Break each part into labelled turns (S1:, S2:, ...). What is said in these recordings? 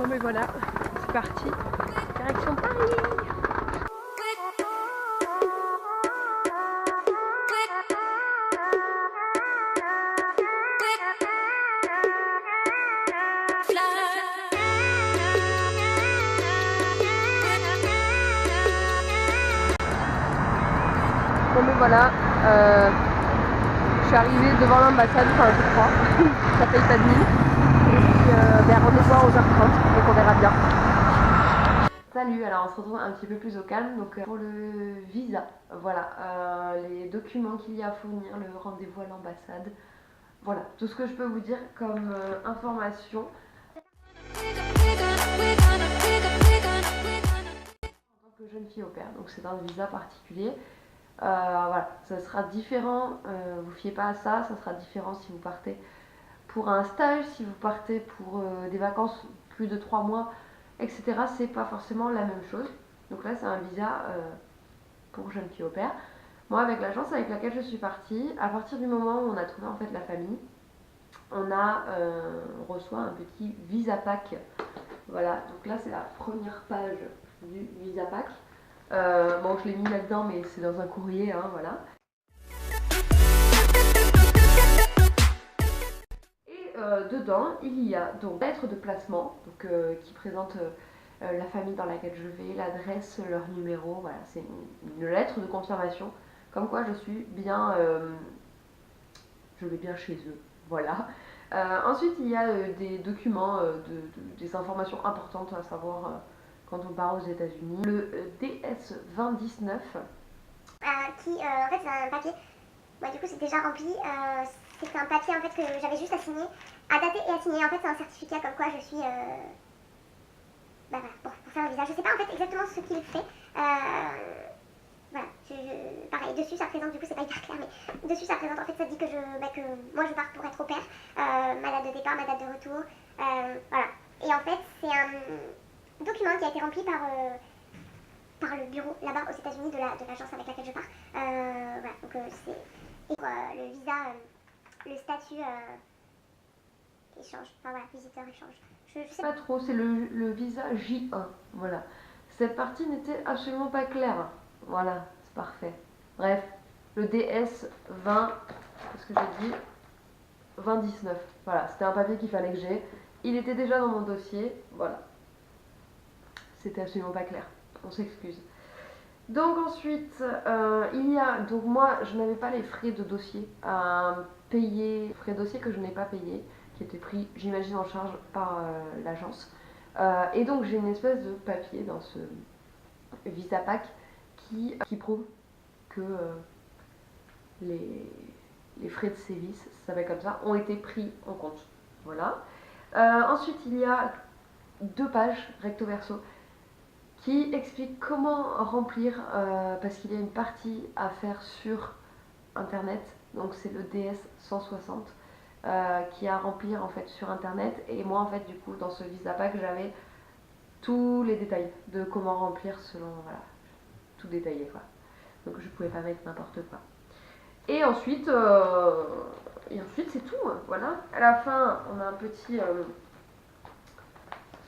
S1: Bon mais voilà, c'est parti, direction Paris. Bon mais voilà, je suis arrivée devant l'ambassade, enfin je crois, ça paye pas de mine. Et puis rendez-vous à 11h30, donc on verra bien. Salut, alors on se retrouve un petit peu plus au calme, donc pour le visa, voilà, les documents qu'il y a à fournir, le rendez-vous à l'ambassade, voilà, tout ce que je peux vous dire comme information. En tant que jeune fille au pair, donc c'est un visa particulier. Voilà, ça sera différent, vous fiez pas à ça, ça sera différent si vous partez pour un stage, si vous partez pour des vacances plus de 3 mois, etc. C'est pas forcément la même chose. Donc là c'est un visa pour jeune fille au pair. Moi avec l'agence avec laquelle je suis partie, à partir du moment où on a trouvé en fait la famille, on reçoit un petit visa pack. Voilà, donc là c'est la première page du visa pack. Bon, je l'ai mis là-dedans, mais c'est dans un courrier, hein, voilà. Et dedans, il y a donc lettre de placement, donc, qui présente la famille dans laquelle je vais, l'adresse, leur numéro, voilà, c'est une lettre de confirmation, comme quoi je suis bien, je vais bien chez eux, voilà. Ensuite, il y a des documents, des informations importantes à savoir quand on part aux États-Unis. Le DS 2019.
S2: En fait, c'est un papier. Du coup, c'est déjà rempli. C'est un papier en fait que j'avais juste à signer, à dater et à signer. En fait, c'est un certificat comme quoi je suis. Voilà, pour faire un visa. Je sais pas en fait exactement ce qu'il fait. Voilà, pareil, dessus ça présente, du coup c'est pas hyper clair, mais dessus ça présente, en fait ça dit que, que moi je pars pour être au pair, ma date de départ, ma date de retour, voilà. Et en fait c'est un document qui a été rempli par le bureau là-bas aux États-Unis de l'agence avec laquelle je pars. Voilà, donc c'est le visa, le statut échange, enfin voilà, visiteur échange. Je sais
S1: pas trop, c'est le visa J1, voilà. Cette partie n'était absolument pas claire. Voilà, c'est parfait. Bref, le DS 20, qu'est-ce que j'ai dit 2019. Voilà, c'était un papier qu'il fallait que j'ai. Il était déjà dans mon dossier, voilà. C'était absolument pas clair. On s'excuse. Donc ensuite, il y a, donc moi je n'avais pas les frais de dossier à payer, frais de dossier que je n'ai pas payé, qui étaient pris, j'imagine, en charge par l'agence. Et donc j'ai une espèce de papier dans ce visa pack qui prouve que les frais de sévice, ça s'appelle comme ça, ont été pris en compte. Voilà. Ensuite, il y a 2 pages recto verso qui explique comment remplir, parce qu'il y a une partie à faire sur internet, donc c'est le DS 160 qui a à remplir en fait sur internet, et moi en fait du coup dans ce visa pack j'avais tous les détails de comment remplir selon, voilà, tout détaillé quoi, donc je pouvais pas mettre n'importe quoi. Et ensuite c'est tout, hein, voilà. À la fin on a un petit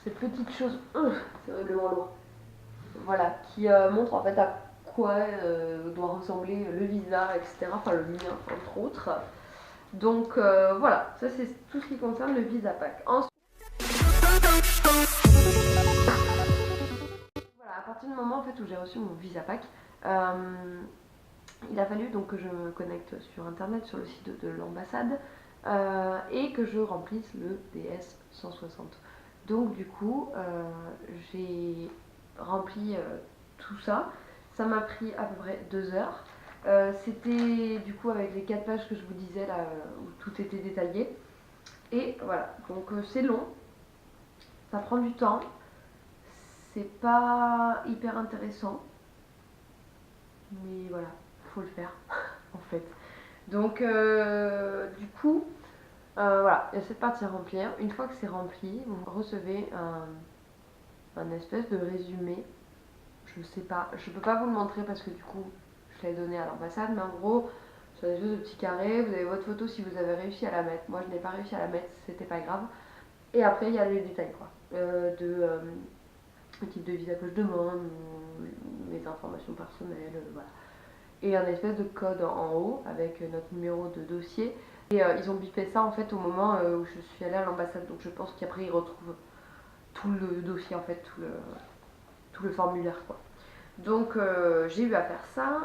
S1: cette petite chose, c'est horriblement lourd, voilà, qui montre en fait à quoi doit ressembler le visa, etc. Enfin le mien entre autres. Donc voilà, ça c'est tout ce qui concerne le visa pack. Ensuite, voilà, à partir du moment en fait où j'ai reçu mon visa pack, il a fallu donc que je me connecte sur internet, sur le site de l'ambassade, et que je remplisse le DS 160. Donc du coup, j'ai rempli tout ça. Ça m'a pris à peu près 2 heures. C'était du coup avec les 4 pages que je vous disais là, où tout était détaillé. Et voilà, donc c'est long, ça prend du temps, c'est pas hyper intéressant, mais voilà, faut le faire en fait. Donc du coup, voilà, il y a cette partie à remplir. Une fois que c'est rempli, vous recevez un espèce de résumé. Je sais pas, je peux pas vous le montrer parce que du coup je l'ai donné à l'ambassade, mais en gros sur des espèces de petits carrés, vous avez votre photo si vous avez réussi à la mettre. Moi je n'ai pas réussi à la mettre, c'était pas grave. Et après il y a les détails quoi. le type de visa que je demande, mes informations personnelles, voilà. Et un espèce de code en haut avec notre numéro de dossier. Et ils ont bipé ça en fait au moment où je suis allée à l'ambassade. Donc je pense qu'après ils retrouvent tout le dossier en fait, tout le formulaire quoi. Donc j'ai eu à faire ça.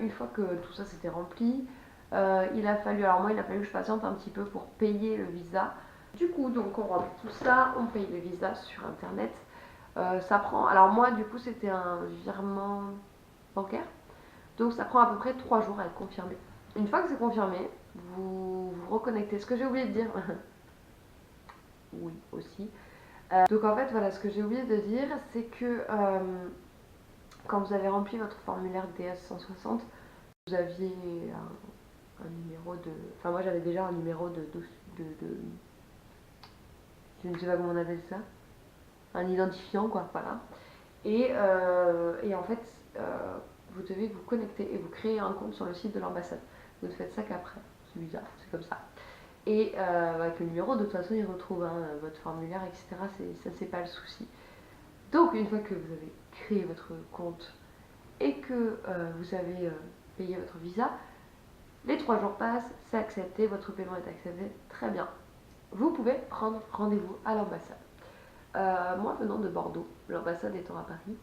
S1: Une fois que tout ça s'était rempli, il a fallu que je patiente un petit peu pour payer le visa. Du coup, donc on remplit tout ça, on paye le visa sur internet. Ça prend. Alors moi, du coup, c'était un virement bancaire. Donc ça prend à peu près 3 jours à être confirmé. Une fois que c'est confirmé, vous vous reconnectez. Ce que j'ai oublié de dire, oui aussi. Donc en fait, voilà, ce que j'ai oublié de dire, c'est que quand vous avez rempli votre formulaire DS 160, vous aviez un numéro de. Enfin, moi j'avais déjà un numéro de. Je ne sais pas comment on appelle ça. Un identifiant, quoi, voilà. Et en fait, vous devez vous connecter et vous créer un compte sur le site de l'ambassade. Vous ne faites ça qu'après. C'est bizarre, c'est comme ça. Et avec le numéro, de toute façon, il retrouve votre formulaire, etc. Ça, c'est pas le souci. Donc, une fois que vous avez créé votre compte et que vous avez payé votre visa, les 3 jours passent, c'est accepté, votre paiement est accepté, très bien. Vous pouvez prendre rendez-vous à l'ambassade. Moi, venant de Bordeaux, l'ambassade étant à Paris,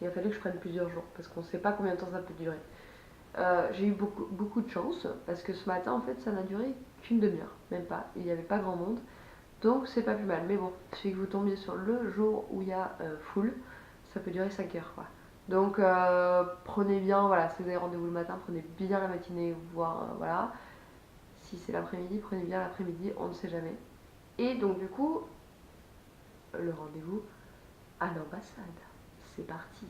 S1: il a fallu que je prenne plusieurs jours parce qu'on ne sait pas combien de temps ça peut durer. J'ai eu beaucoup de chance parce que ce matin, en fait, ça n'a duré qu'une demi-heure, même pas. Il n'y avait pas grand monde, donc c'est pas plus mal. Mais bon, il suffit que vous tombiez sur le jour où il y a full, ça peut durer 5 heures, quoi. Donc prenez bien, voilà, si vous avez rendez-vous le matin, prenez bien la matinée, voire voilà. Si c'est l'après-midi, prenez bien l'après-midi, on ne sait jamais. Et donc du coup, le rendez-vous à l'ambassade. C'est parti.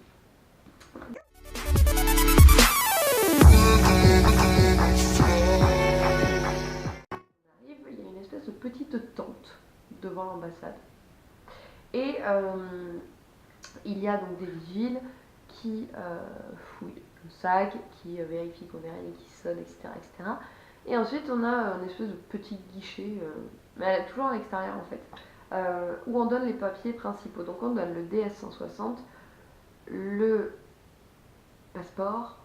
S1: Il y a une espèce de petite tente devant l'ambassade. Et il y a donc des vigiles qui fouillent le sac, qui vérifient qu'on n'est rien qui sonne, etc., etc. Et ensuite, on a un espèce de petit guichet, mais toujours à l'extérieur en fait, où on donne les papiers principaux. Donc on donne le DS 160, le passeport.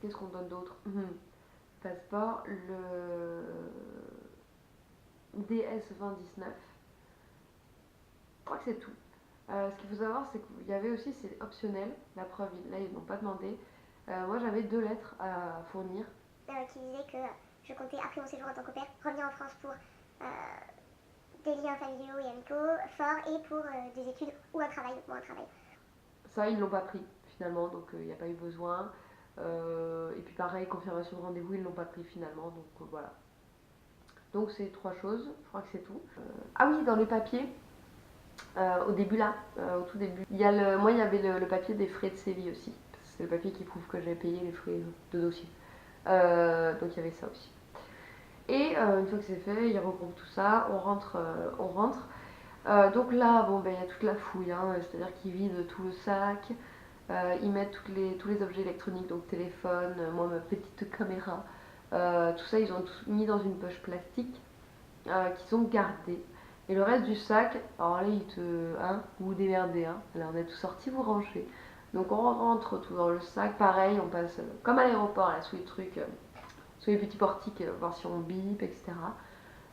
S1: Qu'est-ce qu'on donne d'autre? Passeport, le DS 2019. Je crois que c'est tout. Ce qu'il faut savoir, c'est qu'il y avait aussi, c'est optionnel, la preuve, là ils n'ont pas demandé. Moi j'avais 2 lettres à fournir.
S2: Qui disait que je comptais, après mon séjour en tant qu'au pair, revenir en France pour des liens familiaux et amicaux forts et pour des études ou un travail, un travail.
S1: Ça, ils l'ont pas pris finalement, donc il n'y a pas eu besoin. Et puis pareil, confirmation de rendez-vous, ils l'ont pas pris finalement, donc voilà. Donc c'est 3 choses, je crois que c'est tout. Ah oui, dans les papiers, au début là, au tout début, il y avait le papier des frais de sévie aussi. C'est le papier qui prouve que j'ai payé les frais de dossier. Donc il y avait ça aussi. Et une fois que c'est fait, ils regroupent tout ça, on rentre. Donc là, bon, ben, il y a toute la fouille, hein, c'est-à-dire qu'ils vident tout le sac, ils mettent tous les objets électroniques, donc téléphone, moi ma petite caméra, tout ça ils ont tout mis dans une poche plastique qu'ils ont gardée. Et le reste du sac, alors là vous démerdez, hein. Là on a tout sorti, vous rangez. Donc on rentre tout dans le sac, pareil, on passe comme à l'aéroport, là, sous les trucs, sous les petits portiques, voir si on bip, etc.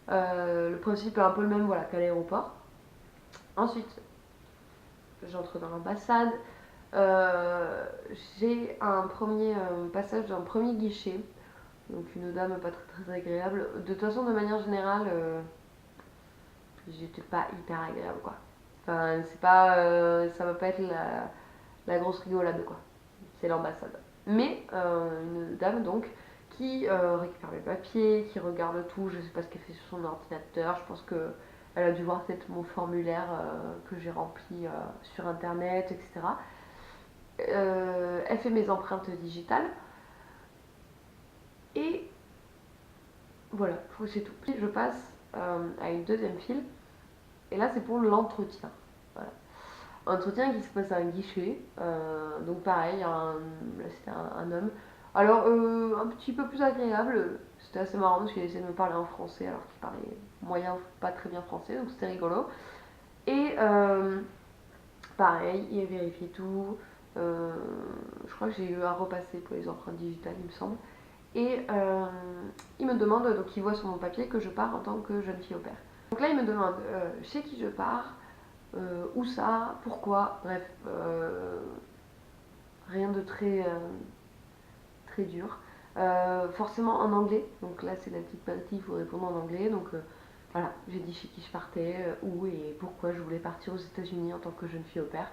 S1: Le principe est un peu le même, voilà, qu'à l'aéroport. Ensuite, j'entre dans l'ambassade. J'ai un premier passage d'un premier guichet. Donc une dame pas très, très agréable. De toute façon, de manière générale, j'étais pas hyper agréable, quoi. Enfin, c'est pas, ça va pas être la grosse rigolade, quoi. C'est l'ambassade. Mais une dame donc qui récupère mes papiers, qui regarde tout. Je sais pas ce qu'elle fait sur son ordinateur. Je pense que elle a dû voir peut-être mon formulaire que j'ai rempli sur internet, etc. Elle fait mes empreintes digitales. Et voilà, je crois que c'est tout. Puis je passe à une deuxième file. Et là, c'est pour l'entretien. Voilà. Entretien qui se passe à un guichet. Donc pareil, là c'était un homme. Alors, un petit peu plus agréable. C'était assez marrant parce qu'il essayait de me parler en français alors qu'il parlait moyen, pas très bien français, donc c'était rigolo. Et pareil, il a vérifié tout. Je crois que j'ai eu à repasser pour les empreintes digitales, il me semble. Et il me demande, donc il voit sur mon papier que je pars en tant que jeune fille au pair. Donc là, il me demande chez qui je pars, où ça, pourquoi, bref, rien de très dur. Forcément en anglais, donc là c'est la petite partie, il faut répondre en anglais. Donc voilà, j'ai dit chez qui je partais, où et pourquoi je voulais partir aux États-Unis en tant que jeune fille au pair.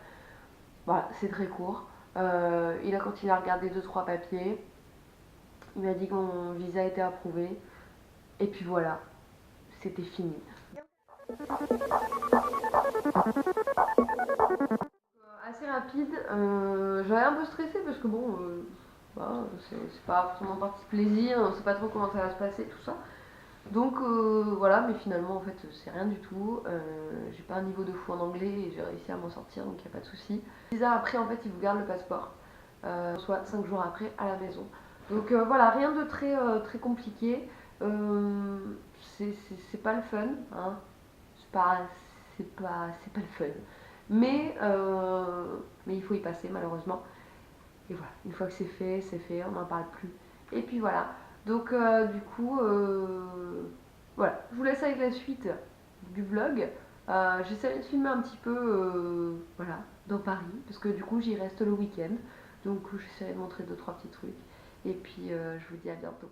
S1: Voilà, c'est très court. Il a continué à regarder 2-3 papiers. Il m'a dit que mon visa était approuvé. Et puis voilà, c'était fini. Assez rapide, j'avais un peu stressé parce que bon, bah, c'est pas forcément partie plaisir, on sait pas trop comment ça va se passer, tout ça. Donc voilà, mais finalement en fait c'est rien du tout. J'ai pas un niveau de fou en anglais et j'ai réussi à m'en sortir, donc il n'y a pas de souci. Visa après en fait ils vous gardent le passeport, soit 5 jours après à la maison. Donc voilà, rien de très compliqué. C'est pas le fun, hein. C'est pas le fun. Mais il faut y passer malheureusement. Et voilà, une fois que c'est fait, on n'en parle plus. Et puis voilà. Donc du coup, voilà, je vous laisse avec la suite du vlog. J'essaierai de filmer un petit peu, voilà, dans Paris, parce que du coup j'y reste le week-end. Donc j'essaierai de montrer 2-3 petits trucs. Et puis je vous dis à bientôt.